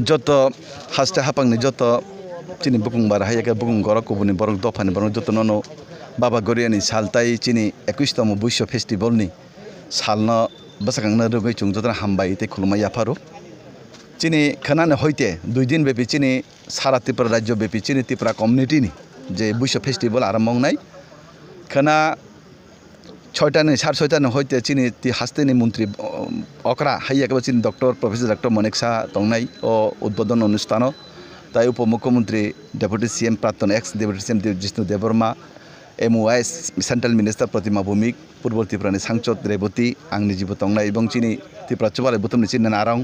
joto haste hapangni joto chini bukung bar hayaka bukung gora kubuni borok dofani borok joto nono baba goriani saltai chini 21 tamo buisu festival ni salno basakangna rogoi chung joto hambai te khulma yafaro chini khanane hoite 2 din bepi chini sara Tripura rajyo bepi chini Tripura community ni je buisu festival arambong nai khana 6টা ne 6:30 ne hoite chini ti haste ni mantri okra hayya ke chini doctor professor dr moneksa tongnai o udbodhon অনুষ্ঠাno tai উপমুখ্যমন্ত্রী deputy cm প্রাক্তন ex deputy cm Jishnu Devarma MOI central minister Pratima Bhumik purbo Tripura ni sangchot Revati angni jibo tongnai ebong chini Tripura chubale butumni chini narang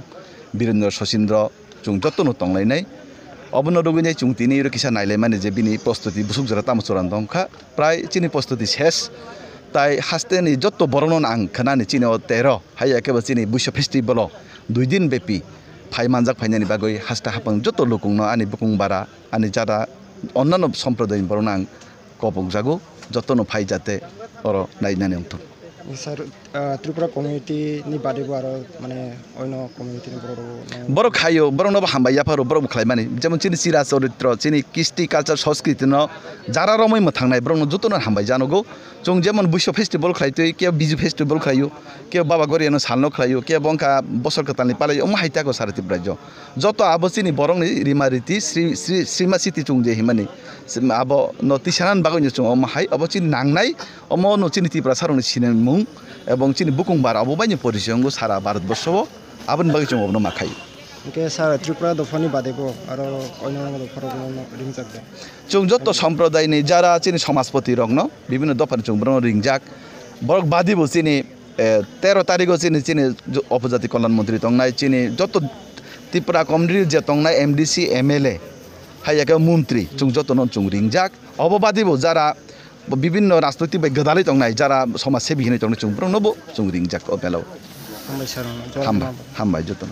Birendra Sosindra chung jottono tonglai nai অবন রোগিনী chung tini ro kisa nailai mane je bini প্রস্তুতি busuk jara tamuchoran dongkha প্রায় chini প্রস্তুতি শেষ তাই হাসতে নি যত বরণন আং খানানি চিনি ও 13 হাইয়া কেবল চিনি বুইসু ফেস্টিভ্যাল 2 দিন ব্যাপী ফাই মানজাক ফাইনানি বাগৈ হাসতা হাপাং যত লোকং আনি বুকুং বারা আনি যারা অন্যান্য সম্প্রদায় বরণ আং কপক জাগো যতনো ফাই যাতে অর নাইনানি অংথ স্যার ত্রিপুরা কমিউনিটি নি বাদেবো আর মানে অন্য কমিউনিটি নি বড় খাইও বড় নব হামবাইয়া ফারো বড় খাইমানি যেমন চিনি চিরা চরিত্র চিনি কৃষ্টি কালচার সংস্কৃতি ন যারা রমই মথাংনাই বড় যতনো হামবাই জানগো जों जेमन बुइसु फेस्टिवल खालायतै के बिजु फेस्टिवल खायो के बाबा गरियानो सालनो खायो के बंका बसर कतालनि पालाय अम हाइताको सारा त्रिपुरा जतो आबो चिनि बरंनि रिमारिति श्रीमा सिति chung जे हिमानि आबो न तिसानान बागनि chung अम हाइ अबो चिनि नांनाय अम न चिनि त्रिपुरा सारनि सिनेमुं एबं चिनि बुकुं बार अबो बायनि परिचयंगो सारा भारतबर्षो आबन बागि chung अबनो माखायो के सार त्रिपुरा दफानि बादेबो आरो अन्य दफारको रिंजाक chung joto সম্প্রদায় ni jara chini সমাজপতি রগ্ন বিভিন্ন দফার chung ব্রণ রিংজাক বরক বাদিবো চিনি 13 তারিখ চিনি চিনি উপজাতি কল্যাণ মন্ত্রী তংনাই চিনি যত ত্রিপুরা কমিউনিটি যে তংনাই MDC MLA হাইয়াকে মন্ত্রী chung joto non chung রিংজাক অববাদিবো যারা বিভিন্ন রাজনৈতিক গদালি তংনাই যারা সমাজসেবী হিনে তংনাই chung ব্রণ নবো chung রিংজাক অবেলাও হামবাই সার হামবাই যত